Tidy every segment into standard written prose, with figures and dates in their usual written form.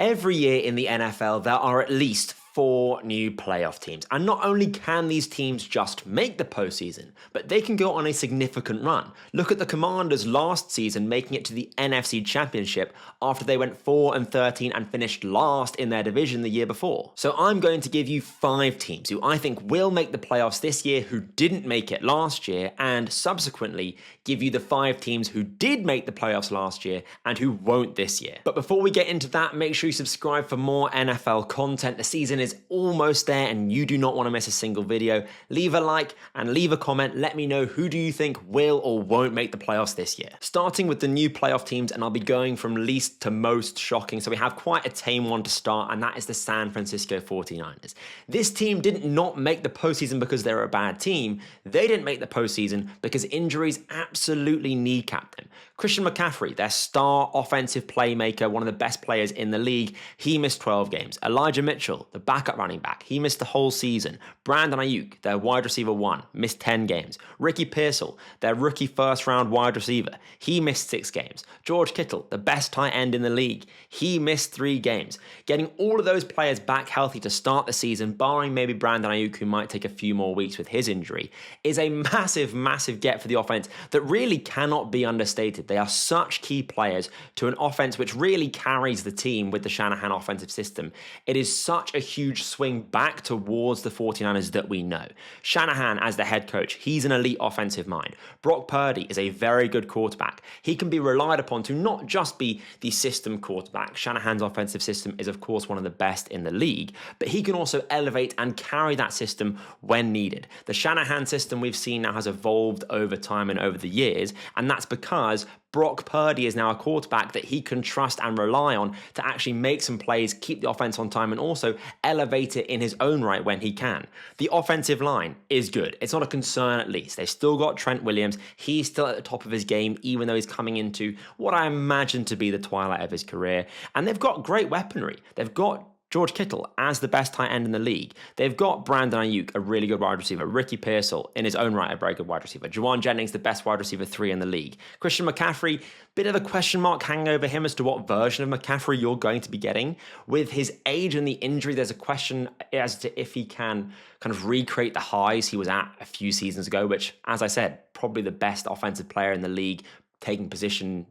Every year in the NFL, there are at least 4 new playoff teams. And not only can these teams just make the postseason, but they can go on a significant run. Look at the Commanders last season making it to the NFC Championship after they went 4-13 and finished last in their division the year before. So I'm going to give you 5 teams who I think will make the playoffs this year who didn't make it last year, and subsequently give you the 5 teams who did make the playoffs last year and who won't this year. But before we get into that, make sure you subscribe for more NFL content. The season is almost there and you do not want to miss a single video. Leave a like and leave a comment. Let me know, who do you think will or won't make the playoffs this year. Starting with the new playoff teams, and I'll be going from least to most shocking. So we have quite a tame one to start, and that is the San Francisco 49ers. This team didn't not make the postseason because they're a bad team. They didn't make the postseason because injuries absolutely kneecapped them. Christian McCaffrey, their star offensive playmaker, one of the best players in the league, he missed 12 games. Elijah Mitchell, the backup running back, he missed the whole season. Brandon Ayuk, their wide receiver 1, missed 10 games. Ricky Pearsall, their rookie first-round wide receiver, he missed 6 games. George Kittle, the best tight end in the league, he missed 3 games. Getting all of those players back healthy to start the season, barring maybe Brandon Ayuk, who might take a few more weeks with his injury, is a massive, massive get for the offense that really cannot be understated. They are such key players to an offense which really carries the team with the Shanahan offensive system. It is such a huge swing back towards the 49ers that we know. Shanahan as the head coach, he's an elite offensive mind. Brock Purdy is a very good quarterback. He can be relied upon to not just be the system quarterback. Shanahan's offensive system is of course one of the best in the league, but he can also elevate and carry that system when needed. The Shanahan system we've seen now has evolved over time and over the years, and that's because Brock Purdy is now a quarterback that he can trust and rely on to actually make some plays, keep the offense on time, and also elevate it in his own right when he can. The offensive line is good. It's not a concern, at least. They've still got Trent Williams. He's still at the top of his game, even though he's coming into what I imagine to be the twilight of his career. And they've got great weaponry. They've got George Kittle as the best tight end in the league. They've got Brandon Ayuk, a really good wide receiver. Ricky Pearsall, in his own right, a very good wide receiver. Juwan Jennings, the best wide receiver 3 in the league. Christian McCaffrey, bit of a question mark hanging over him as to what version of McCaffrey you're going to be getting. With his age and the injury, there's a question as to if he can kind of recreate the highs he was at a few seasons ago, which, as I said, probably the best offensive player in the league, taking position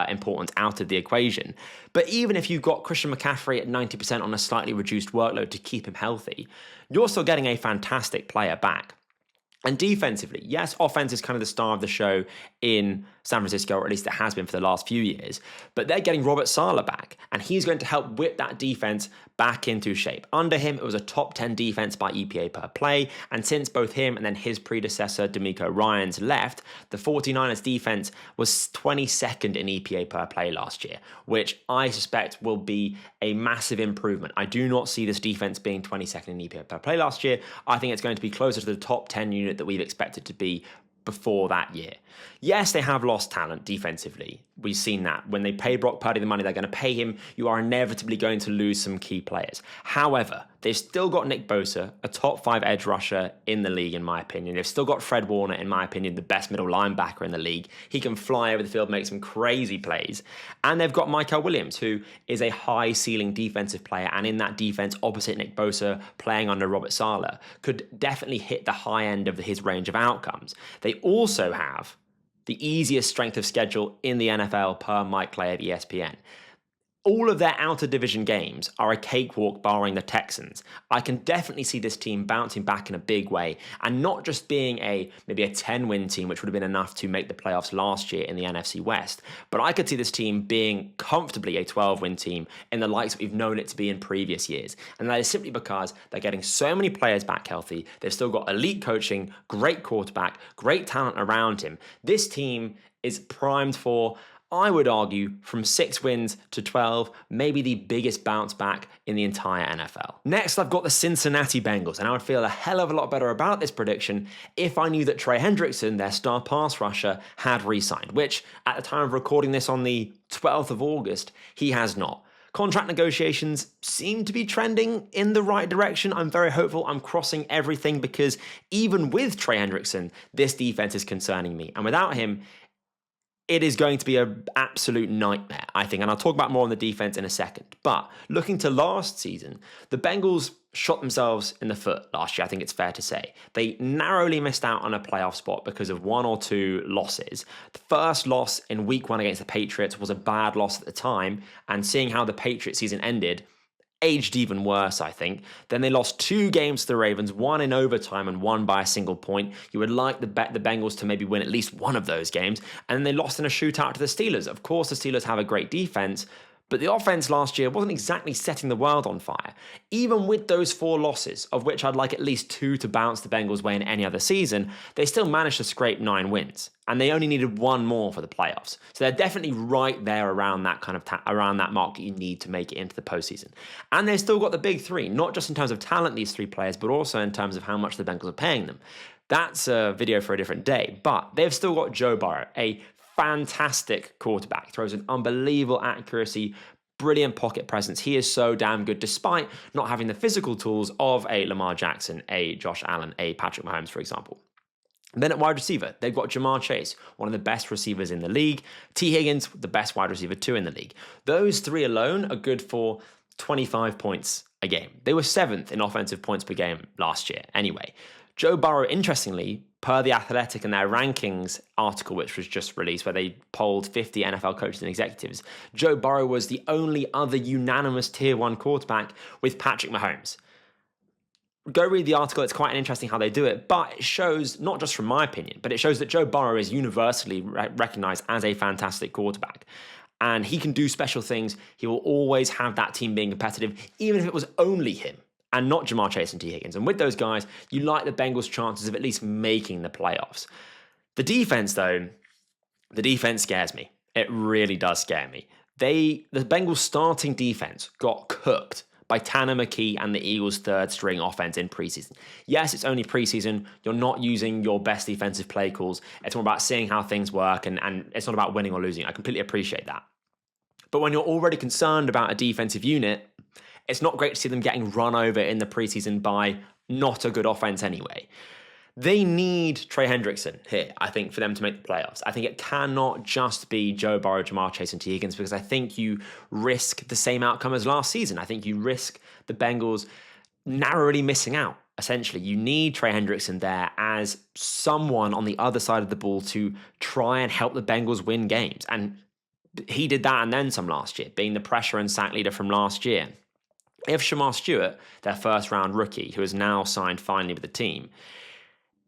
importance out of the equation. But even if you've got Christian McCaffrey at 90% on a slightly reduced workload to keep him healthy, you're still getting a fantastic player back. And defensively, yes, offense is kind of the star of the show in San Francisco, or at least it has been for the last few years, but they're getting Robert Saleh back, and he's going to help whip that defense back into shape. Under him, it was a top 10 defense by EPA per play, and since both him and then his predecessor, D'Amico Ryans, left, the 49ers defense was 22nd in EPA per play last year, which I suspect will be a massive improvement. I do not see this defense being 22nd in EPA per play last year. I think it's going to be closer to the top 10 unit that we've expected to be before that year. Yes, they have lost talent defensively. We've seen that. When they pay Brock Purdy the money they're going to pay him, you are inevitably going to lose some key players. However, they've still got Nick Bosa, a top 5 edge rusher in the league, in my opinion. They've still got Fred Warner, in my opinion, the best middle linebacker in the league. He can fly over the field, make some crazy plays. And they've got Michael Williams, who is a high-ceiling defensive player, and in that defense, opposite Nick Bosa, playing under Robert Saleh, could definitely hit the high end of his range of outcomes. They also have the easiest strength of schedule in the NFL per Mike Clay of ESPN. All of their outer division games are a cakewalk barring the Texans. I can definitely see this team bouncing back in a big way and not just being maybe a 10-win team, which would have been enough to make the playoffs last year in the NFC West, but I could see this team being comfortably a 12-win team in the likes that we've known it to be in previous years. And that is simply because they're getting so many players back healthy. They've still got elite coaching, great quarterback, great talent around him. This team is primed for, I would argue, from 6 wins to 12, maybe the biggest bounce back in the entire NFL. Next, I've got the Cincinnati Bengals, and I would feel a hell of a lot better about this prediction if I knew that Trey Hendrickson, their star pass rusher, had re-signed, which at the time of recording this on the 12th of August, he has not. Contract negotiations seem to be trending in the right direction. I'm very hopeful. I'm crossing everything because even with Trey Hendrickson, this defense is concerning me. And without him, it is going to be an absolute nightmare, I think. And I'll talk about more on the defense in a second. But looking to last season, the Bengals shot themselves in the foot last year, I think it's fair to say. They narrowly missed out on a playoff spot because of 1 or 2 losses. The first loss in week 1 against the Patriots was a bad loss at the time. And seeing how the Patriots season ended, aged even worse, I think. Then they lost 2 games to the Ravens, 1 in overtime and 1 by a single point. You would like the Bengals to maybe win at least one of those games. And then they lost in a shootout to the Steelers. Of course, the Steelers have a great defense, but the offense last year wasn't exactly setting the world on fire. Even with those 4 losses, of which I'd like at least 2 to bounce the Bengals' way in any other season, they still managed to scrape 9 wins. And they only needed 1 more for the playoffs. So they're definitely right there around that kind of around that mark that you need to make it into the postseason. And they've still got the big 3, not just in terms of talent, these 3 players, but also in terms of how much the Bengals are paying them. That's a video for a different day. But they've still got Joe Burrow, a fantastic quarterback, throws an unbelievable accuracy, brilliant pocket presence. He is so damn good, despite not having the physical tools of a Lamar Jackson, a Josh Allen, a Patrick Mahomes, for example. Then at wide receiver, they've got Jamar Chase, one of the best receivers in the league. T. Higgins, the best wide receiver too in the league. Those 3 alone are good for 25 points a game. They were 7th in offensive points per game last year anyway. Joe Burrow, interestingly, per The Athletic and their rankings article, which was just released, where they polled 50 NFL coaches and executives, Joe Burrow was the only other unanimous Tier 1 quarterback with Patrick Mahomes. Go read the article. It's quite interesting how they do it, but it shows, not just from my opinion, but it shows that Joe Burrow is universally recognized as a fantastic quarterback. And he can do special things. He will always have that team being competitive, even if it was only him and not Jamar Chase and T. Higgins. And with those guys, you like the Bengals' chances of at least making the playoffs. The defense, though, the defense scares me. It really does scare me. The Bengals' starting defense got cooked by Tanner McKee and the Eagles' 3rd string offense in preseason. Yes, it's only preseason. You're not using your best defensive play calls. It's more about seeing how things work, and it's not about winning or losing. I completely appreciate that. But when you're already concerned about a defensive unit, it's not great to see them getting run over in the preseason by not a good offense anyway. They need Trey Hendrickson here, I think, for them to make the playoffs. I think it cannot just be Joe Burrow, Jamar Chase, and T. Higgins, because I think you risk the same outcome as last season. I think you risk the Bengals narrowly missing out, essentially. You need Trey Hendrickson there as someone on the other side of the ball to try and help the Bengals win games. And he did that and then some last year, being the pressure and sack leader from last year. If Shamar Stewart, their first-round rookie, who has now signed finally with the team,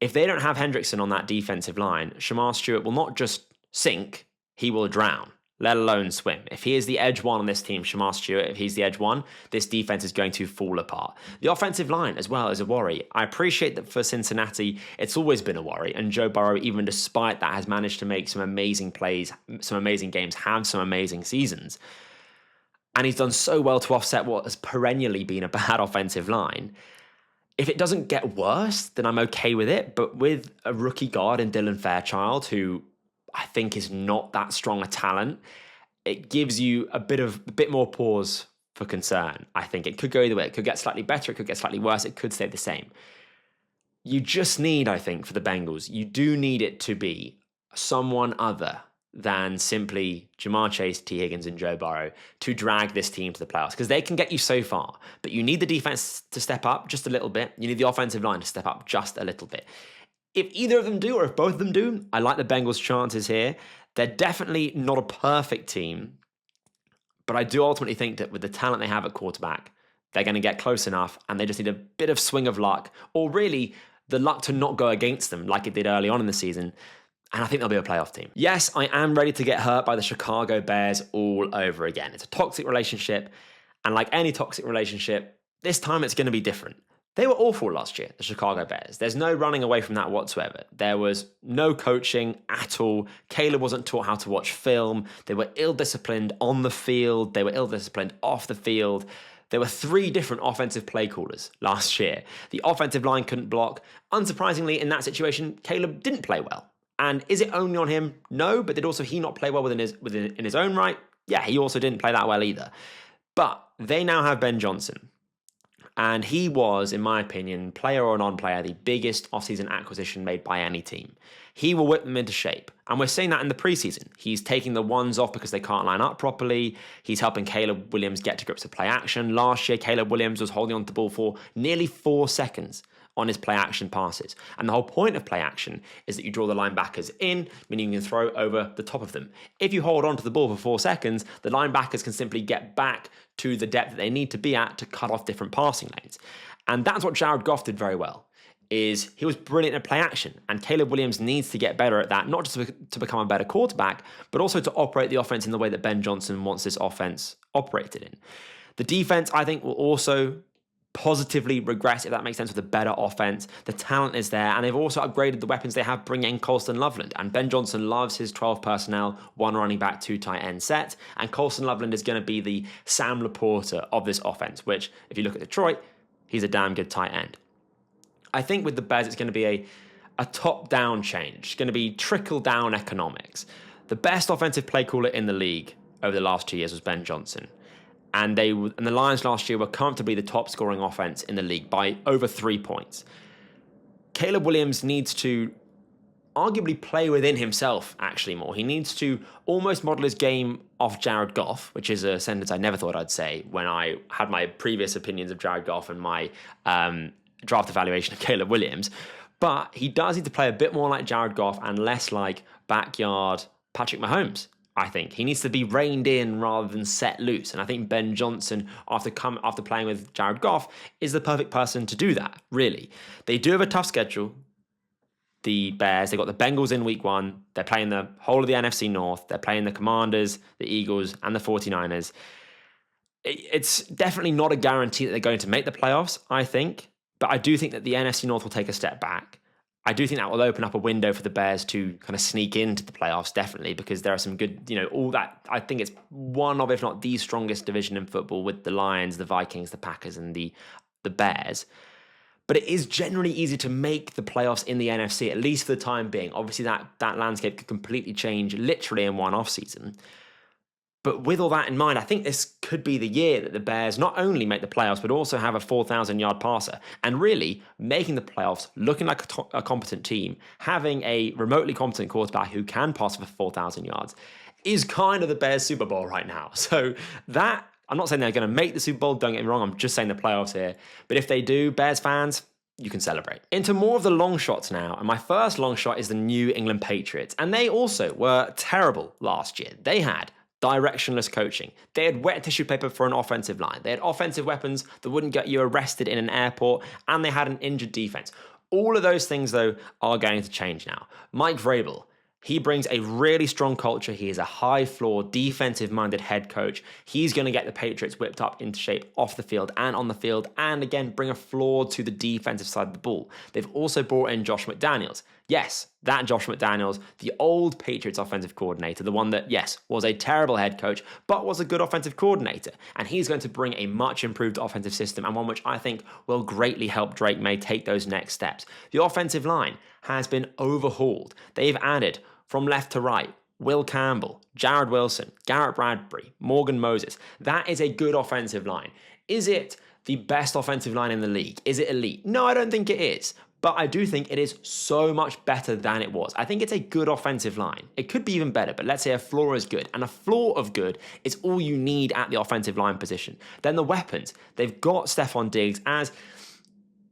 if they don't have Hendrickson on that defensive line, Shamar Stewart will not just sink, he will drown, let alone swim. If he is the edge 1 on this team, Shamar Stewart, if he's the edge 1, this defense is going to fall apart. The offensive line as well is a worry. I appreciate that for Cincinnati, it's always been a worry, and Joe Burrow, even despite that, has managed to make some amazing plays, some amazing games, have some amazing seasons. And he's done so well to offset what has perennially been a bad offensive line. If it doesn't get worse, then I'm okay with it. But with a rookie guard in Dylan Fairchild, who I think is not that strong a talent, it gives you a bit more pause for concern. I think it could go either way. It could get slightly better. It could get slightly worse. It could stay the same. You just need, I think, for the Bengals, you do need it to be someone other than simply Jamar Chase, T. Higgins, and Joe Burrow to drag this team to the playoffs, because they can get you so far, but you need the defense to step up just a little bit. You need the offensive line to step up just a little bit. If either of them do, or if both of them do, I like the Bengals' chances here. They're definitely not a perfect team, but I do ultimately think that with the talent they have at quarterback, they're going to get close enough, and they just need a bit of swing of luck, or really the luck to not go against them like it did early on in the season. And I think they'll be a playoff team. Yes, I am ready to get hurt by the Chicago Bears all over again. It's a toxic relationship. And like any toxic relationship, this time it's going to be different. They were awful last year, the Chicago Bears. There's no running away from that whatsoever. There was no coaching at all. Caleb wasn't taught how to watch film. They were ill-disciplined on the field. They were ill-disciplined off the field. There were 3 different offensive play callers last year. The offensive line couldn't block. Unsurprisingly, in that situation, Caleb didn't play well. And is it only on him? No, but did also he not play well in his own right? Yeah, he also didn't play that well either. But they now have Ben Johnson. And he was, in my opinion, player or non-player, the biggest offseason acquisition made by any team. He will whip them into shape. And we're seeing that in the preseason. He's taking the ones off because they can't line up properly. He's helping Caleb Williams get to grips with play action. Last year, Caleb Williams was holding on to the ball for nearly 4 seconds on his play action passes. And the whole point of play action is that you draw the linebackers in, meaning you can throw over the top of them. If you hold on to the ball for 4 seconds, the linebackers can simply get back to the depth that they need to be at to cut off different passing lanes. And that's what Jared Goff did very well. Is he was brilliant at play action, and Caleb Williams needs to get better at that, not just to become a better quarterback, but also to operate the offense in the way that Ben Johnson wants this offense operated in. The defense, I think, will also positively regress, if that makes sense, with a better offense. The talent is there, and they've also upgraded the weapons they have, bringing in Colston Loveland. And Ben Johnson loves his 12 personnel, 1 running back, 2 tight end set, and Colston Loveland is going to be the Sam Laporta of this offense, which, if you look at Detroit, he's a damn good tight end. I think with the Bears, it's going to be a top-down change. It's going to be trickle-down economics. The best offensive play caller in the league over the last 2 years was Ben Johnson. And the Lions last year were comfortably the top-scoring offense in the league by over 3 points. Caleb Williams needs to arguably play within himself, actually, more. He needs to almost model his game off Jared Goff, which is a sentence I never thought I'd say when I had my previous opinions of Jared Goff and my draft evaluation of Caleb Williams, but he does need to play a bit more like Jared Goff and less like backyard Patrick Mahomes. I think he needs to be reined in rather than set loose, and I think Ben Johnson, after playing with Jared Goff, is the perfect person to do that. Really, they do have a tough schedule. The Bears, they got the Bengals in week 1. They're playing the whole of the NFC North. They're playing the Commanders, the Eagles, and the 49ers. It's definitely not a guarantee that they're going to make the playoffs, I think. But I do think that the NFC North will take a step back. I do think that will open up a window for the Bears to kind of sneak into the playoffs, definitely, because there are some good, all that. I think it's one of, if not the strongest division in football, with the Lions, the Vikings, the Packers, and the Bears. But it is generally easy to make the playoffs in the NFC, at least for the time being. Obviously, that landscape could completely change literally in one offseason. But with all that in mind, I think this could be the year that the Bears not only make the playoffs, but also have a 4,000-yard passer. And really, making the playoffs, looking like a competent team, having a remotely competent quarterback who can pass for 4,000 yards, is kind of the Bears' Super Bowl right now. So that, I'm not saying they're going to make the Super Bowl, don't get me wrong, I'm just saying the playoffs here. But if they do, Bears fans, you can celebrate. Into more of the long shots now, and my first long shot is the New England Patriots. And they also were terrible last year. They had directionless coaching. They had wet tissue paper for an offensive line. They had offensive weapons that wouldn't get you arrested in an airport, and they had an injured defense. All of those things, though, are going to change now. Mike Vrabel, he brings a really strong culture. He is a high-floor, defensive-minded head coach. He's going to get the Patriots whipped up into shape off the field and on the field, and again, bring a floor to the defensive side of the ball. They've also brought in Josh McDaniels. Yes, that Josh McDaniels, the old Patriots offensive coordinator, the one that, yes, was a terrible head coach, but was a good offensive coordinator. And he's going to bring a much improved offensive system, and one which I think will greatly help Drake May take those next steps. The offensive line has been overhauled. They've added from left to right Will Campbell, Jared Wilson, Garrett Bradbury, Morgan Moses. That is a good offensive line. Is it the best offensive line in the league? Is it elite? No, I don't think it is. But I do think it is so much better than it was. I think it's a good offensive line. It could be even better, but let's say a floor is good. And a floor of good is all you need at the offensive line position. Then the weapons. They've got Stephon Diggs as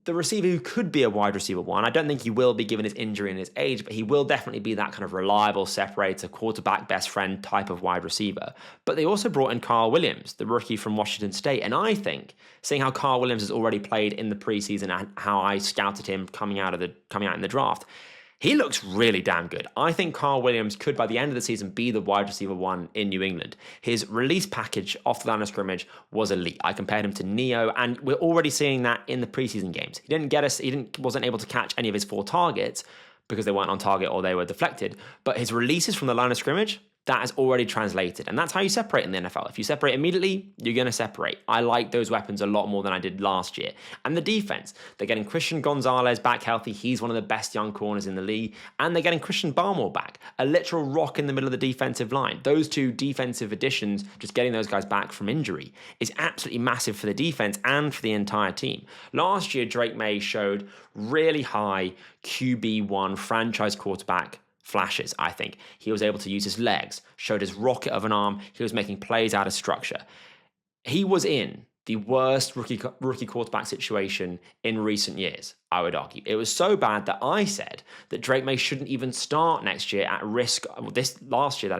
the receiver who could be a wide receiver 1. I don't think he will be given his injury and his age, but he will definitely be that kind of reliable separator, quarterback best friend type of wide receiver. But they also brought in Carl Williams, the rookie from Washington State. And I think, seeing how Carl Williams has already played in the preseason and how I scouted him coming out in the draft, he looks really damn good. I think Carl Williams could, by the end of the season, be the wide receiver 1 in New England. His release package off the line of scrimmage was elite. I compared him to Neo, and we're already seeing that in the preseason games. Wasn't able to catch any of his 4 targets because they weren't on target or they were deflected. But his releases from the line of scrimmage, that has already translated. And that's how you separate in the NFL. If you separate immediately, you're going to separate. I like those weapons a lot more than I did last year. And the defense, they're getting Christian Gonzalez back healthy. He's one of the best young corners in the league. And they're getting Christian Barmore back, a literal rock in the middle of the defensive line. Those two defensive additions, just getting those guys back from injury, is absolutely massive for the defense and for the entire team. Last year, Drake May showed really high QB1 franchise quarterback flashes, I think. He was able to use his legs, showed his rocket of an arm. He was making plays out of structure. He was in the worst rookie quarterback situation in recent years, I would argue. It was so bad that I said that Drake May shouldn't even start next year last year,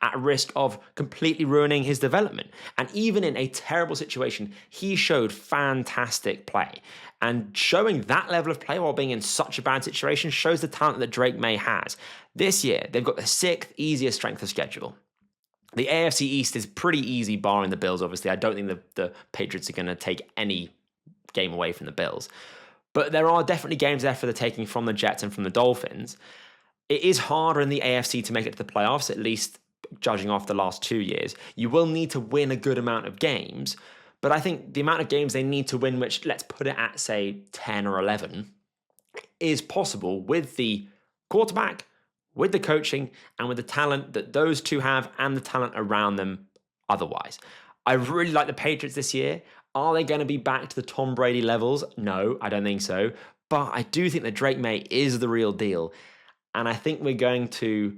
at risk of completely ruining his development. And even in a terrible situation, he showed fantastic play. And showing that level of play while being in such a bad situation shows the talent that Drake May has. This year, they've got the 6th easiest strength of schedule. The AFC East is pretty easy, barring the Bills, obviously. I don't think the Patriots are going to take any game away from the Bills. But there are definitely games there for the taking from the Jets and from the Dolphins. It is harder in the AFC to make it to the playoffs, at least judging off the last 2 years. You will need to win a good amount of games. But I think the amount of games they need to win, which let's put it at, say, 10 or 11, is possible with the quarterback, with the coaching, and with the talent that those two have and the talent around them otherwise. I really like the Patriots this year. Are they going to be back to the Tom Brady levels? No, I don't think so. But I do think that Drake May is the real deal. And I think we're going to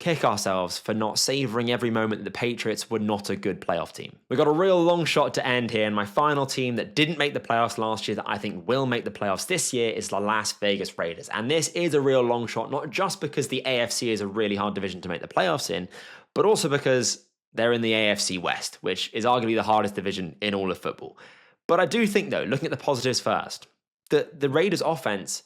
kick ourselves for not savoring every moment that the Patriots were not a good playoff team. We've got a real long shot to end here, and my final team that didn't make the playoffs last year that I think will make the playoffs this year is the Las Vegas Raiders. And this is a real long shot, not just because the AFC is a really hard division to make the playoffs in, but also because they're in the AFC West, which is arguably the hardest division in all of football. But I do think, though, looking at the positives first, that the Raiders offense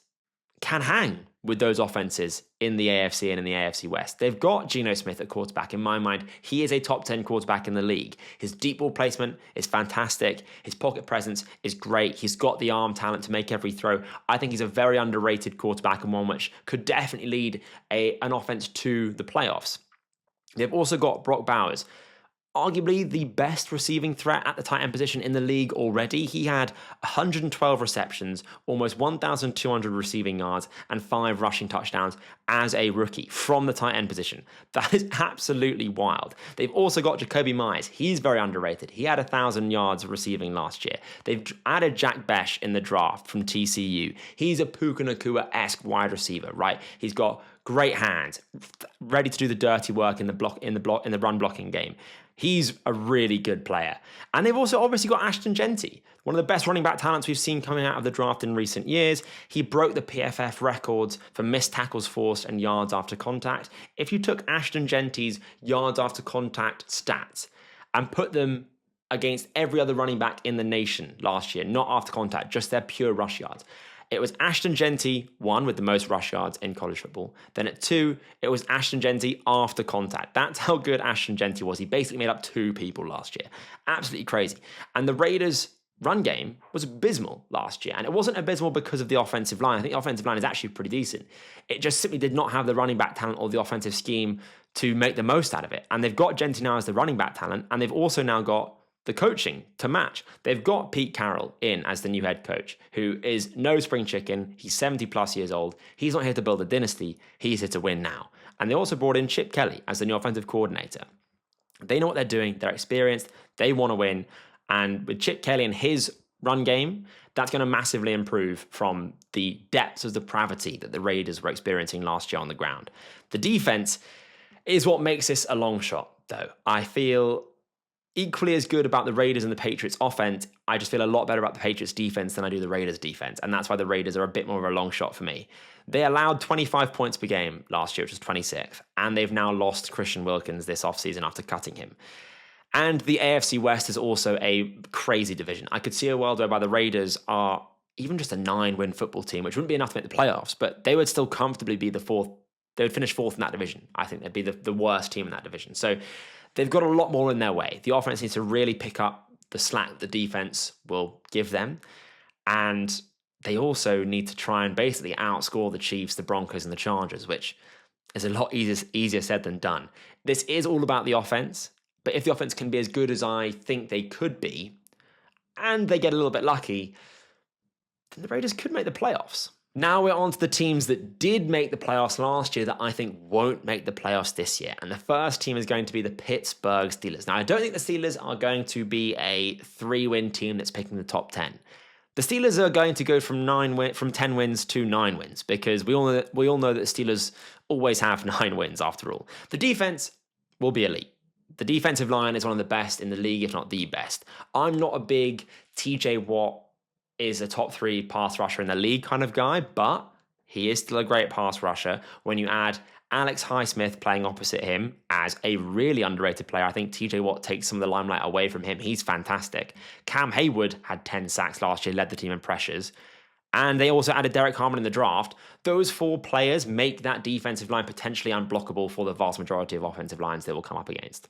can hang with those offenses in the AFC and in the AFC West. They've got Geno Smith at quarterback. In my mind, he is a top 10 quarterback in the league. His deep ball placement is fantastic. His pocket presence is great. He's got the arm talent to make every throw. I think he's a very underrated quarterback and one which could definitely lead an offense to the playoffs. They've also got Brock Bowers, arguably the best receiving threat at the tight end position in the league already. He had 112 receptions, almost 1,200 receiving yards, and 5 rushing touchdowns as a rookie from the tight end position. That is absolutely wild. They've also got Jacoby Myers. He's very underrated. He had 1,000 yards receiving last year. They've added Jack Besh in the draft from TCU. He's a Puka Nacua-esque wide receiver, right? He's got great hands, ready to do the dirty work in the run blocking game. He's a really good player. And they've also obviously got Ashton Genty, one of the best running back talents we've seen coming out of the draft in recent years. He broke the PFF records for missed tackles forced and yards after contact. If you took Ashton Genty's yards after contact stats and put them against every other running back in the nation last year, not after contact, just their pure rush yards, it was Ashton Genty, 1, with the most rush yards in college football. Then at 2, it was Ashton Genty after contact. That's how good Ashton Genty was. He basically made up 2 people last year. Absolutely crazy. And the Raiders' run game was abysmal last year. And it wasn't abysmal because of the offensive line. I think the offensive line is actually pretty decent. It just simply did not have the running back talent or the offensive scheme to make the most out of it. And they've got Genty now as the running back talent, and they've also now got the coaching to match. They've got Pete Carroll in as the new head coach, who is no spring chicken. He's 70 plus years old. He's not here to build a dynasty. He's here to win now. And they also brought in Chip Kelly as the new offensive coordinator. They know what they're doing. They're experienced. They want to win. And with Chip Kelly and his run game, that's going to massively improve from the depths of depravity that the Raiders were experiencing last year on the ground. The defense is what makes this a long shot, though. I feel equally as good about the Raiders and the Patriots offense. I just feel a lot better about the Patriots defense than I do the Raiders defense. And that's why the Raiders are a bit more of a long shot for me. They allowed 25 points per game last year, which was 26th. And they've now lost Christian Wilkins this offseason after cutting him. And the AFC West is also a crazy division. I could see a world whereby the Raiders are even just a 9-win football team, which wouldn't be enough to make the playoffs, but they would still comfortably be the 4th. They would finish 4th in that division. I think they'd be the worst team in that division. So they've got a lot more in their way. The offense needs to really pick up the slack that the defense will give them. And they also need to try and basically outscore the Chiefs, the Broncos, and the Chargers, which is a lot easier said than done. This is all about the offense, but if the offense can be as good as I think they could be, and they get a little bit lucky, then the Raiders could make the playoffs. Now we're on to the teams that did make the playoffs last year that I think won't make the playoffs this year. And the first team is going to be the Pittsburgh Steelers. Now, I don't think the Steelers are going to be a 3-win team that's picking the top 10. The Steelers are going to go from 10 wins to 9 wins because we all know that the Steelers always have 9 wins after all. The defense will be elite. The defensive line is one of the best in the league, if not the best. I'm not a big TJ Watt is a top 3 pass rusher in the league kind of guy, but he is still a great pass rusher. When you add Alex Highsmith playing opposite him as a really underrated player, I think TJ Watt takes some of the limelight away from him. He's fantastic. Cam Hayward had 10 sacks last year, led the team in pressures. And they also added Derek Harmon in the draft. Those 4 players make that defensive line potentially unblockable for the vast majority of offensive lines they will come up against.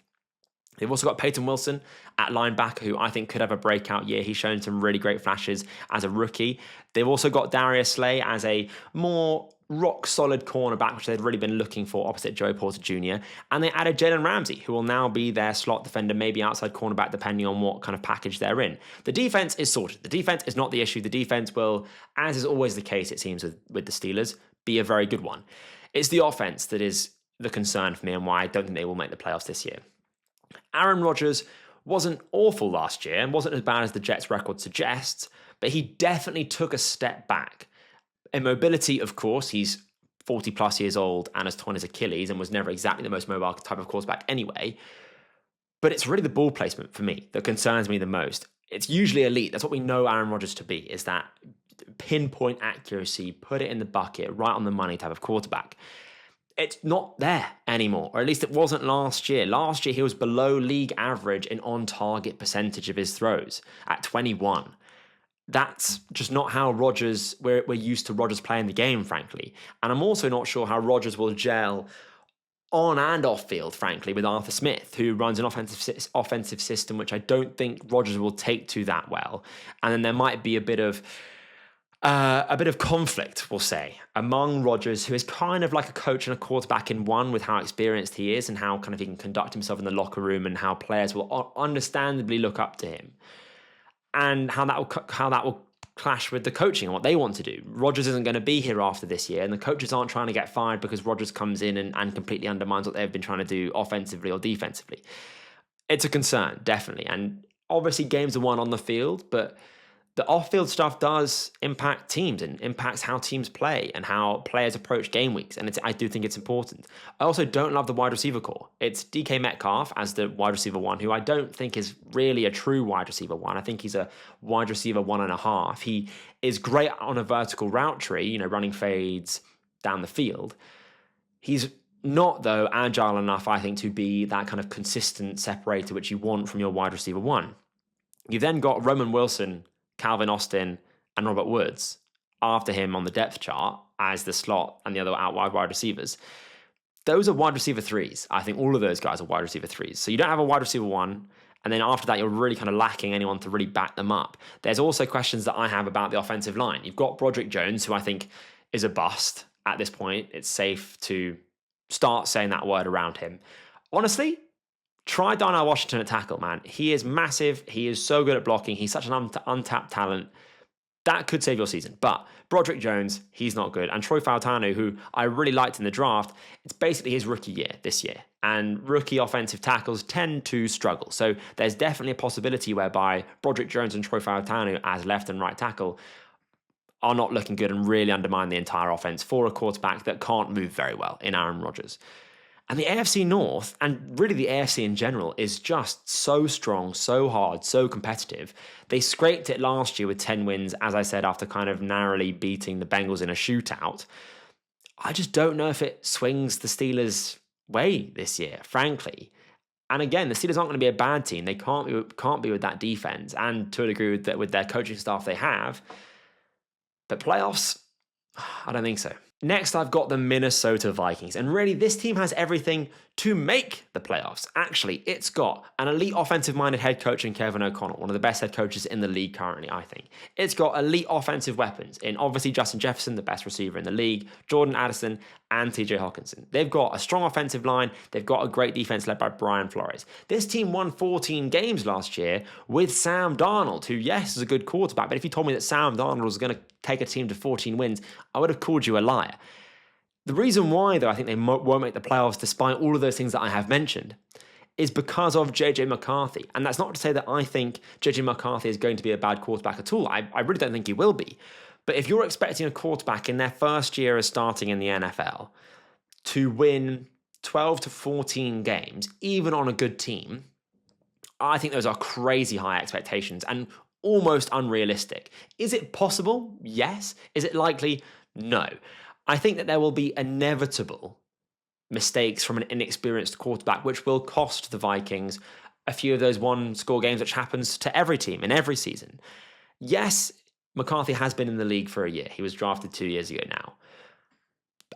They've also got Peyton Wilson at linebacker, who I think could have a breakout year. He's shown some really great flashes as a rookie. They've also got Darius Slay as a more rock-solid cornerback, which they'd really been looking for opposite Joey Porter Jr. And they added Jalen Ramsey, who will now be their slot defender, maybe outside cornerback, depending on what kind of package they're in. The defense is sorted. The defense is not the issue. The defense will, as is always the case, it seems, with the Steelers, be a very good one. It's the offense that is the concern for me and why I don't think they will make the playoffs this year. Aaron Rodgers wasn't awful last year and wasn't as bad as the Jets' record suggests, but he definitely took a step back. In mobility, of course, he's 40 plus years old and has torn his Achilles and was never exactly the most mobile type of quarterback anyway. But it's really the ball placement for me that concerns me the most. It's usually elite. That's what we know Aaron Rodgers to be, is that pinpoint accuracy, put it in the bucket, right on the money type of quarterback. It's not there anymore, or at least it wasn't last year. Last year, he was below league average in on-target percentage of his throws at 21. That's just not how we're used to Rodgers playing the game, frankly. And I'm also not sure how Rodgers will gel on and off field, frankly, with Arthur Smith, who runs an offensive system, which I don't think Rodgers will take to that well. And then there might be a bit of conflict, we'll say, among Rodgers, who is kind of like a coach and a quarterback in one with how experienced he is and how kind of he can conduct himself in the locker room and how players will understandably look up to him, and how that will clash with the coaching and what they want to do. Rodgers isn't going to be here after this year, and the coaches aren't trying to get fired because Rodgers comes in and completely undermines what they've been trying to do offensively or defensively. It's a concern, definitely. And obviously games are won on the field, but the off-field stuff does impact teams and impacts how teams play and how players approach game weeks. And I do think it's important. I also don't love the wide receiver core. It's DK Metcalf as the wide receiver 1, who I don't think is really a true wide receiver 1. I think he's a wide receiver 1.5. He is great on a vertical route tree, running fades down the field. He's not, though, agile enough, I think, to be that kind of consistent separator which you want from your wide receiver 1. You've then got Roman Wilson, Calvin Austin, and Robert Woods after him on the depth chart as the slot and the other out wide receivers. Those are wide receiver 3s. I think all of those guys are wide receiver 3s. So you don't have a wide receiver 1, and then after that, you're really kind of lacking anyone to really back them up. There's also questions that I have about the offensive line. You've got Broderick Jones, who I think is a bust at this point. It's safe to start saying that word around him. Honestly, try Darnell Washington at tackle, man. He is massive. He is so good at blocking. He's such an untapped talent. That could save your season. But Broderick Jones, he's not good. And Troy Fautanu, who I really liked in the draft, it's basically his rookie year this year. And rookie offensive tackles tend to struggle. So there's definitely a possibility whereby Broderick Jones and Troy Fautanu as left and right tackle are not looking good and really undermine the entire offense for a quarterback that can't move very well in Aaron Rodgers. And the AFC North, and really the AFC in general, is just so strong, so hard, so competitive. They scraped it last year with 10 wins, as I said, after kind of narrowly beating the Bengals in a shootout. I just don't know if it swings the Steelers' way this year, frankly. And again, the Steelers aren't going to be a bad team. They can't be with that defense, and to a degree with their coaching staff they have. But playoffs, I don't think so. Next, I've got the Minnesota Vikings. And really, this team has everything to make the playoffs. Actually, it's got an elite offensive-minded head coach in Kevin O'Connell, one of the best head coaches in the league currently, I think. It's got elite offensive weapons in obviously Justin Jefferson, the best receiver in the league, Jordan Addison, and TJ Hawkinson. They've got a strong offensive line. They've got a great defense led by Brian Flores. This team won 14 games last year with Sam Darnold, who, yes, is a good quarterback, but if you told me that Sam Darnold was going to take a team to 14 wins, I would have called you a liar. The reason why, though, I think they won't make the playoffs despite all of those things that I have mentioned is because of JJ McCarthy. And that's not to say that I think JJ McCarthy is going to be a bad quarterback at all. I really don't think he will be. But if you're expecting a quarterback in their first year as starting in the NFL to win 12 to 14 games, even on a good team, I think those are crazy high expectations and almost unrealistic. Is it possible? Yes. Is it likely? No. I think that there will be inevitable mistakes from an inexperienced quarterback, which will cost the Vikings a few of those one-score games, which happens to every team in every season. Yes, McCarthy has been in the league for a year. He was drafted 2 years ago now.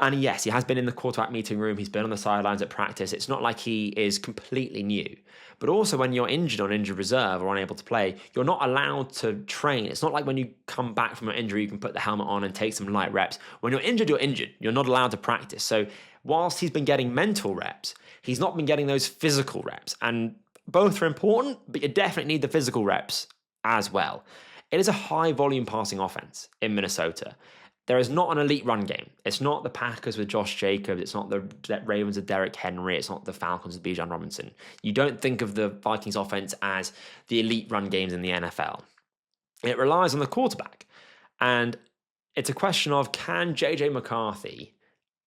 And yes, he has been in the quarterback meeting room. He's been on the sidelines at practice. It's not like he is completely new. But also when you're injured on injured reserve or unable to play, you're not allowed to train. It's not like when you come back from an injury, you can put the helmet on and take some light reps. When you're injured, you're injured. You're not allowed to practice. So whilst he's been getting mental reps, he's not been getting those physical reps. And both are important, but you definitely need the physical reps as well. It is a high volume passing offense in Minnesota. There is not an elite run game. It's not the Packers with Josh Jacobs. It's not the Ravens with Derrick Henry. It's not the Falcons with Bijan Robinson. You don't think of the Vikings offense as the elite run games in the NFL. It relies on the quarterback. And it's a question of, can JJ McCarthy,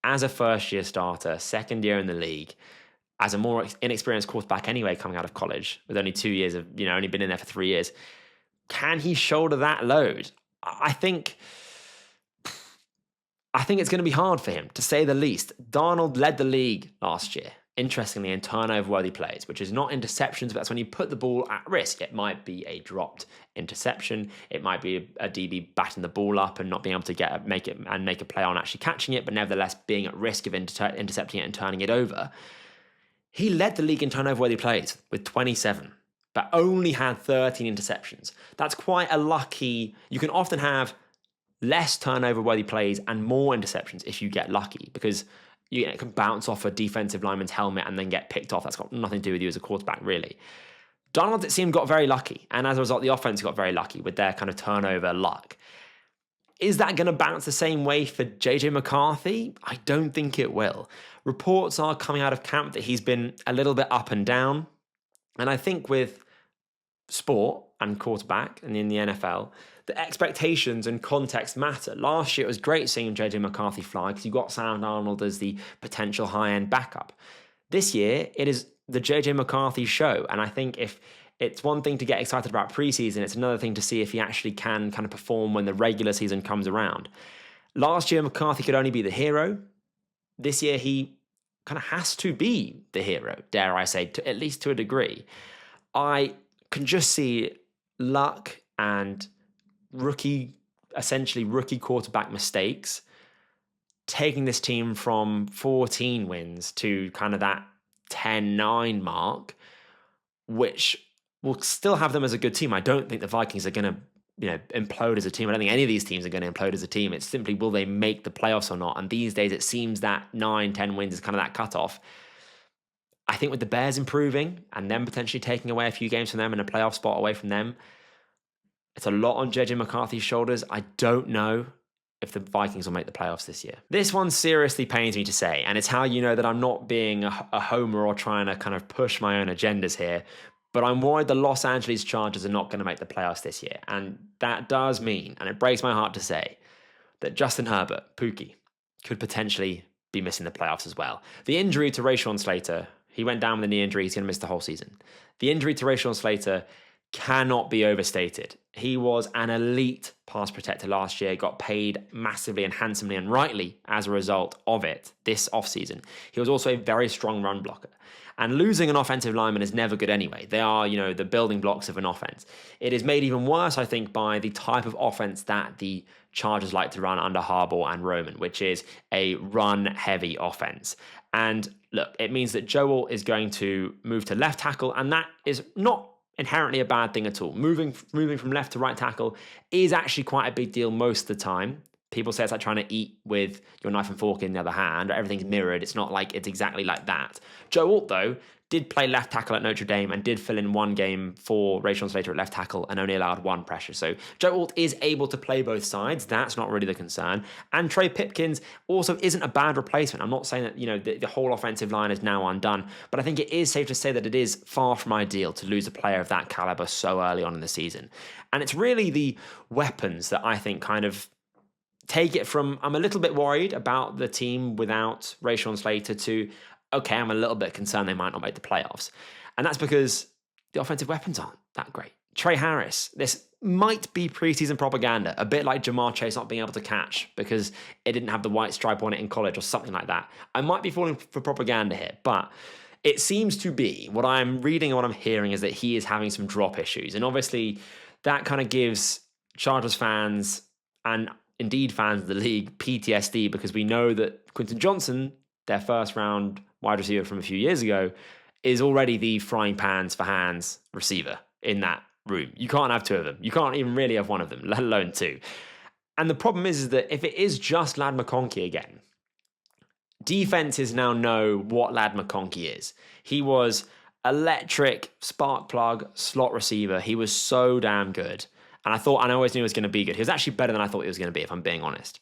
as a first-year starter, second year in the league, as a more inexperienced quarterback anyway coming out of college, with only 2 years of, only been in there for 3 years, can he shoulder that load? I think it's going to be hard for him, to say the least. Darnold led the league last year, interestingly, in turnover-worthy plays, which is not interceptions, but that's when you put the ball at risk. It might be a dropped interception. It might be a DB batting the ball up and not being able to make a play on actually catching it, but nevertheless being at risk of intercepting it and turning it over. He led the league in turnover-worthy plays with 27, but only had 13 interceptions. That's quite a lucky... You can often have less turnover-worthy plays and more interceptions if you get lucky, because it can bounce off a defensive lineman's helmet and then get picked off. That's got nothing to do with you as a quarterback, really. Donald, it seemed, got very lucky, and as a result, the offense got very lucky with their kind of turnover luck. Is that going to bounce the same way for JJ McCarthy? I don't think it will. Reports are coming out of camp that he's been a little bit up and down, and I think with sport and quarterback and in the NFL, the expectations and context matter. Last year, it was great seeing JJ McCarthy fly because you got Sam Darnold as the potential high-end backup. This year, it is the JJ McCarthy show. And I think if it's one thing to get excited about preseason, it's another thing to see if he actually can kind of perform when the regular season comes around. Last year, McCarthy could only be the hero. This year, he kind of has to be the hero, dare I say, at least to a degree. I can just see luck and essentially rookie quarterback mistakes taking this team from 14 wins to kind of that 10-9 mark, which will still have them as a good team. I don't think the Vikings are going to implode as a team. I don't think any of these teams are going to implode as a team. It's simply, will they make the playoffs or not? And these days, it seems that 9-10 wins is kind of that cutoff. I think with the Bears improving and them potentially taking away a few games from them and a playoff spot away from them, it's a lot on JJ McCarthy's shoulders. I don't know if the Vikings will make the playoffs this year. This one seriously pains me to say, and it's how you know that I'm not being a homer or trying to kind of push my own agendas here, but I'm worried the Los Angeles Chargers are not going to make the playoffs this year. And that does mean, and it breaks my heart to say, that Justin Herbert, Pookie, could potentially be missing the playoffs as well. The injury to Rashawn Slater, he went down with a knee injury, he's going to miss the whole season. The injury to Rashawn Slater cannot be overstated. He was an elite pass protector last year, got paid massively and handsomely and rightly as a result of it this offseason. He was also a very strong run blocker. And losing an offensive lineman is never good anyway. They are, the building blocks of an offense. It is made even worse, I think, by the type of offense that the Chargers like to run under Harbaugh and Roman, which is a run-heavy offense. And look, it means that Joe Alt is going to move to left tackle, and that is not inherently a bad thing at all. Moving from left to right tackle is actually quite a big deal most of the time. People say it's like trying to eat with your knife and fork in the other hand. Everything's mirrored. It's not like it's exactly like that. Joe Alt, though, did play left tackle at Notre Dame and did fill in one game for Rashawn Slater at left tackle and only allowed one pressure. So Joe Alt is able to play both sides. That's not really the concern. And Trey Pipkins also isn't a bad replacement. I'm not saying that, the whole offensive line is now undone, but I think it is safe to say that it is far from ideal to lose a player of that caliber so early on in the season. And it's really the weapons that I think kind of take it from, I'm a little bit worried about the team without Rashawn Slater to, okay, I'm a little bit concerned they might not make the playoffs. And that's because the offensive weapons aren't that great. Trey Harris, this might be preseason propaganda, a bit like Jamar Chase not being able to catch because it didn't have the white stripe on it in college or something like that. I might be falling for propaganda here, but it seems to be, what I'm reading and what I'm hearing is that he is having some drop issues. And obviously that kind of gives Chargers fans and indeed fans of the league PTSD, because we know that Quentin Johnson, their first round wide receiver from a few years ago, is already the frying pans for hands receiver in that room. You can't have two of them. You can't even really have one of them, let alone two. And the problem is that if it is just Ladd McConkey again, defenses now know what Ladd McConkey is. He was electric, spark plug, slot receiver. He was so damn good. And I always knew he was going to be good. He was actually better than I thought he was going to be, if I'm being honest.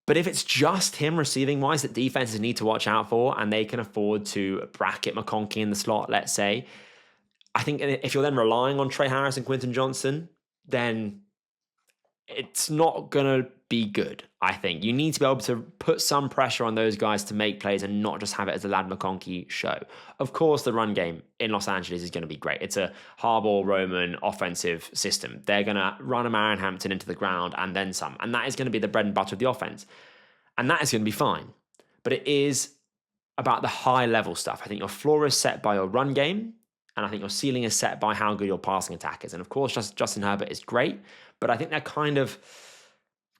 But if it's just him receiving wise that defenses need to watch out for, and they can afford to bracket McConkey in the slot, let's say, I think if you're then relying on Trey Harris and Quentin Johnson, then it's not going to be good, I think. You need to be able to put some pressure on those guys to make plays and not just have it as a Ladd McConkey show. Of course, the run game in Los Angeles is going to be great. It's a Harbaugh-Roman offensive system. They're going to run a Aaron Hampton into the ground and then some. And that is going to be the bread and butter of the offense. And that is going to be fine. But it is about the high-level stuff. I think your floor is set by your run game, and I think your ceiling is set by how good your passing attack is. And of course, Justin Herbert is great, but I think they're kind of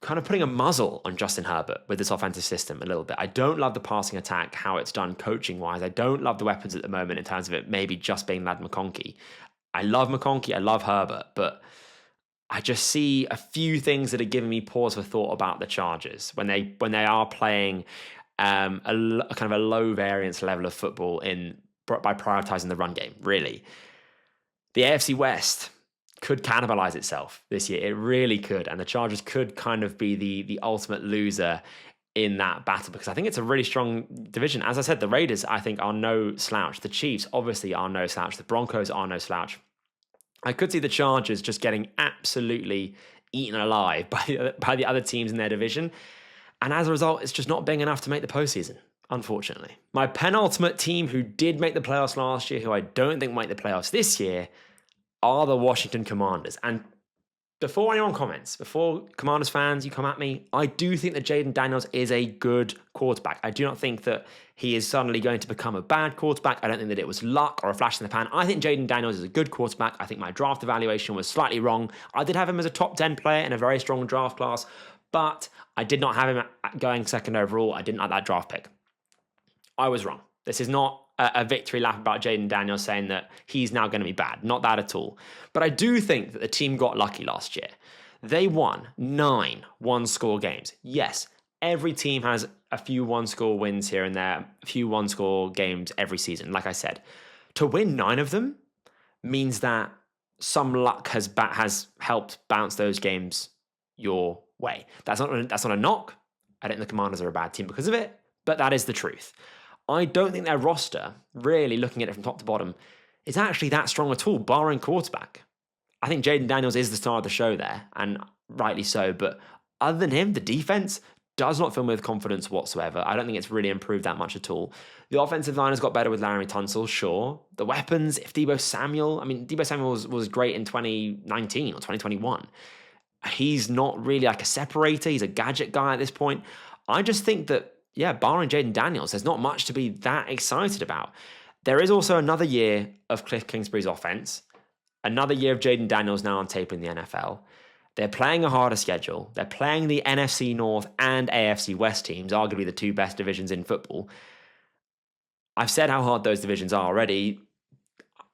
putting a muzzle on Justin Herbert with this offensive system a little bit. I don't love the passing attack, how it's done coaching-wise. I don't love the weapons at the moment in terms of it maybe just being Ladd McConkey. I love McConkey, I love Herbert, but I just see a few things that are giving me pause for thought about the Chargers when they are playing a kind of a low variance level of football by prioritizing the run game, really. The AFC West could cannibalize itself this year. It really could. And the Chargers could kind of be the ultimate loser in that battle, because I think it's a really strong division. As I said, the Raiders, I think, are no slouch. The Chiefs obviously are no slouch. The Broncos are no slouch. I could see the Chargers just getting absolutely eaten alive by the other teams in their division. And as a result, it's just not big enough to make the postseason, unfortunately. My penultimate team who did make the playoffs last year, who I don't think might make the playoffs this year, are the Washington Commanders. And before anyone comments, before Commanders fans, you come at me, I do think that Jaden Daniels is a good quarterback. I do not think that he is suddenly going to become a bad quarterback. I don't think that it was luck or a flash in the pan. I think Jaden Daniels is a good quarterback. I think my draft evaluation was slightly wrong. I did have him as a top 10 player in a very strong draft class, but I did not have him going second overall. I didn't like that draft pick. I was wrong. This is not a victory lap about Jaden Daniels saying that he's now going to be bad. Not that at all. But I do think that the team got lucky last year. They won 9 one-score games. Yes, every team has a few one-score wins here and there, a few one-score games every season, like I said. To win 9 of them means that some luck has helped bounce those games your way. That's not a knock. I don't think the Commanders are a bad team because of it, but that is the truth. I don't think their roster, really looking at it from top to bottom, is actually that strong at all, barring quarterback. I think Jaden Daniels is the star of the show there, and rightly so, but other than him, the defense does not fill me with confidence whatsoever. I don't think it's really improved that much at all. The offensive line has got better with Larry Tunsil, sure. The weapons, if Deebo Samuel was great in 2019 or 2021. He's not really like a separator. He's a gadget guy at this point. I just think that, barring Jaden Daniels, there's not much to be that excited about. There is also another year of Cliff Kingsbury's offense, another year of Jaden Daniels now on tape in the NFL. They're playing a harder schedule. They're playing the NFC North and AFC West teams, arguably the two best divisions in football. I've said how hard those divisions are already.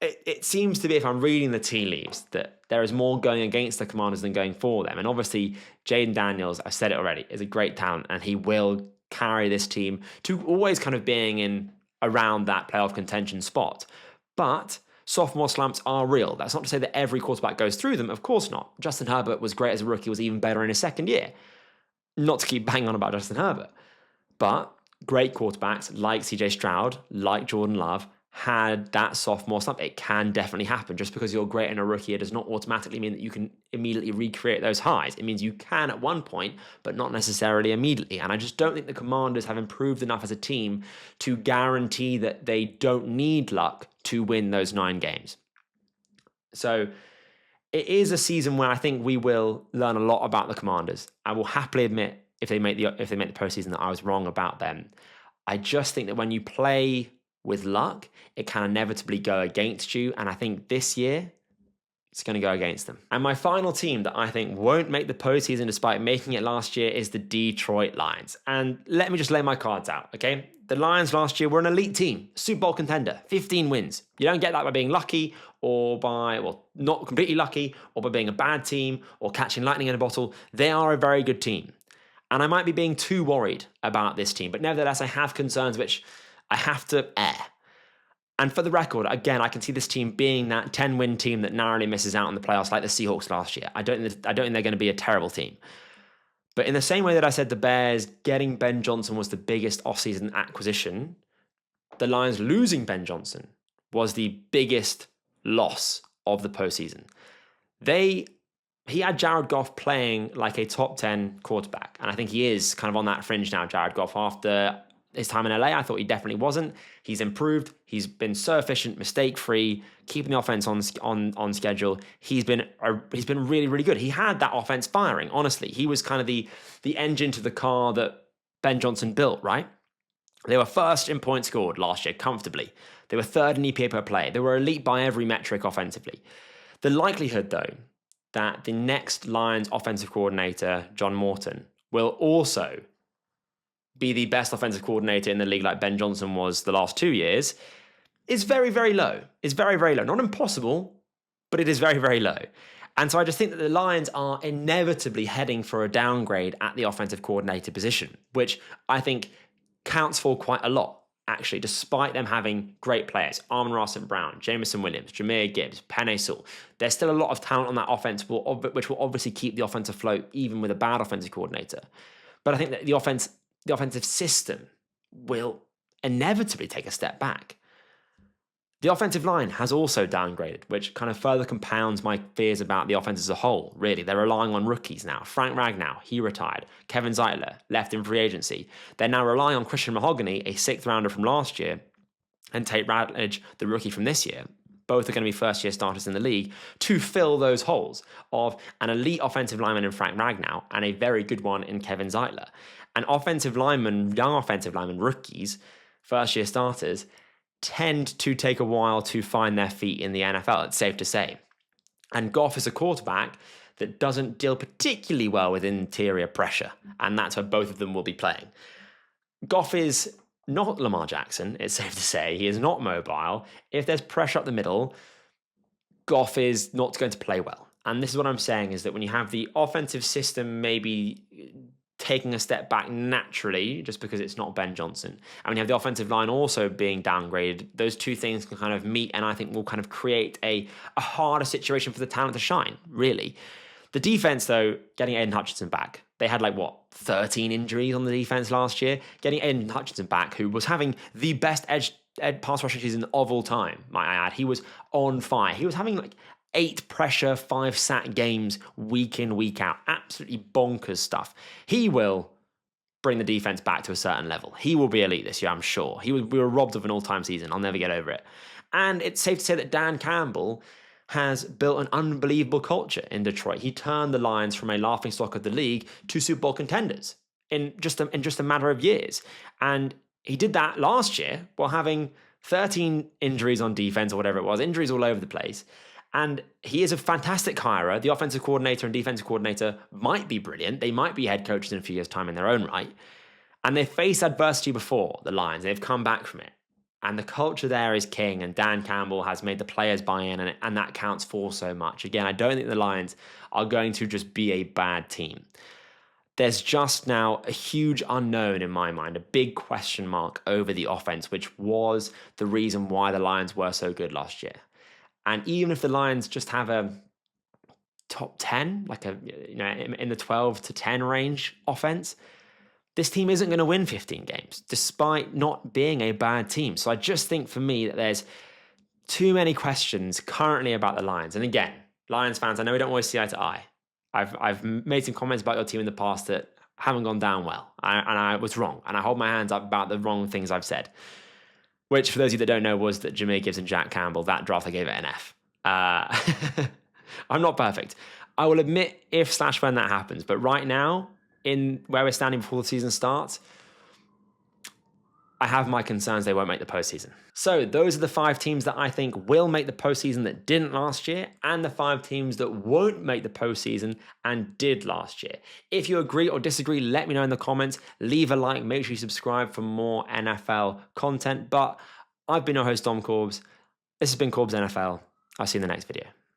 It seems to be, if I'm reading the tea leaves, that there is more going against the Commanders than going for them. And obviously, Jaden Daniels, I've said it already, is a great talent, and he will carry this team to always kind of being in around that playoff contention spot. But sophomore slumps are real. That's not to say that every quarterback goes through them. Of course not. Justin Herbert was great as a rookie, was even better in his second year. Not to keep banging on about Justin Herbert. But great quarterbacks like CJ Stroud, like Jordan Love, had that sophomore slump. It can definitely happen. Just because you're great in a rookie, it does not automatically mean that you can immediately recreate those highs. It means you can at one point, but not necessarily immediately. And I just don't think the Commanders have improved enough as a team to guarantee that they don't need luck to win those 9 games. So it is a season where I think we will learn a lot about the Commanders. I will happily admit if they make the postseason that I was wrong about them. I just think that when you play with luck, it can inevitably go against you. And I think this year, it's going to go against them. And my final team that I think won't make the postseason despite making it last year is the Detroit Lions. And let me just lay my cards out, okay? The Lions last year were an elite team, Super Bowl contender, 15 wins. You don't get that by being lucky or by, not completely lucky, or by being a bad team or catching lightning in a bottle. They are a very good team. And I might be being too worried about this team, but nevertheless, I have concerns which I have to air. And for the record, again, I can see this team being that 10-win team that narrowly misses out on the playoffs like the Seahawks last year. I don't think they're going to be a terrible team. But in the same way that I said the Bears getting Ben Johnson was the biggest offseason acquisition, the Lions losing Ben Johnson was the biggest loss of the postseason. He had Jared Goff playing like a top 10 quarterback. And I think he is kind of on that fringe now, Jared Goff, after his time in LA. I thought he definitely wasn't. He's improved. He's been so efficient, mistake-free, keeping the offense on schedule. He's been really, really good. He had that offense firing, honestly. He was kind of the engine to the car that Ben Johnson built, right? They were first in points scored last year, comfortably. They were third in EPA per play. They were elite by every metric offensively. The likelihood, though, that the next Lions offensive coordinator, John Morton, will also be the best offensive coordinator in the league like Ben Johnson was the last 2 years, is very, very low. It's very, very low. Not impossible, but it is very, very low. And so I just think that the Lions are inevitably heading for a downgrade at the offensive coordinator position, which I think counts for quite a lot, actually, despite them having great players. Amon-Ra St. Brown, Jameson Williams, Jahmyr Gibbs, Penei Sewell. There's still a lot of talent on that offense, which will obviously keep the offense afloat, even with a bad offensive coordinator. But I think that the offensive system will inevitably take a step back. The offensive line has also downgraded, which kind of further compounds my fears about the offense as a whole, really. They're relying on rookies now. Frank Ragnow, he retired. Kevin Zeitler, left in free agency. They're now relying on Christian Mahogany, a 6th rounder from last year, and Tate Ratledge, the rookie from this year. Both are going to be first-year starters in the league to fill those holes of an elite offensive lineman in Frank Ragnow and a very good one in Kevin Zeitler. And young offensive linemen, rookies, first-year starters, tend to take a while to find their feet in the NFL, it's safe to say. And Goff is a quarterback that doesn't deal particularly well with interior pressure, and that's where both of them will be playing. Goff is not Lamar Jackson, it's safe to say. He is not mobile. If there's pressure up the middle, Goff is not going to play well. And this is what I'm saying, is that when you have the offensive system maybe taking a step back naturally, just because it's not Ben Johnson, and when you have the offensive line also being downgraded, those two things can kind of meet, and I think will kind of create a harder situation for the talent to shine, really. The defense, though, getting Aiden Hutchinson back, they had 13 injuries on the defense last year. Getting Aiden Hutchinson back, who was having the best edge pass rushing season of all time, might I add. He was on fire. He was having 8 pressure, 5 sack games week in, week out. Absolutely bonkers stuff. He will bring the defense back to a certain level. He will be elite this year, I'm sure. We were robbed of an all-time season. I'll never get over it. And it's safe to say that Dan Campbell has built an unbelievable culture in Detroit. He turned the Lions from a laughingstock of the league to Super Bowl contenders in just a matter of years. And he did that last year while having 13 injuries on defense or whatever it was, injuries all over the place. And he is a fantastic hirer. The offensive coordinator and defensive coordinator might be brilliant. They might be head coaches in a few years' time in their own right. And they've faced adversity before, the Lions. They've come back from it. And the culture there is king. And Dan Campbell has made the players buy in, and that counts for so much. Again, I don't think the Lions are going to just be a bad team. There's just now a huge unknown in my mind, a big question mark over the offense, which was the reason why the Lions were so good last year. And even if the Lions just have a top 10, like in the 12 to 10 range offense, this team isn't going to win 15 games, despite not being a bad team. So I just think for me that there's too many questions currently about the Lions. And again, Lions fans, I know we don't always see eye to eye. I've made some comments about your team in the past that haven't gone down well. And I was wrong. And I hold my hands up about the wrong things I've said. Which, for those of you that don't know, was that Jameer Gibbs and Jack Campbell, that draft, I gave it an F. I'm not perfect. I will admit if/when that happens. But right now, in where we're standing before the season starts, I have my concerns they won't make the postseason. So those are the 5 teams that I think will make the postseason that didn't last year, and the 5 teams that won't make the postseason and did last year. If you agree or disagree, let me know in the comments. Leave a like, make sure you subscribe for more NFL content. But I've been your host, Dom Corbs. This has been Corbs NFL. I'll see you in the next video.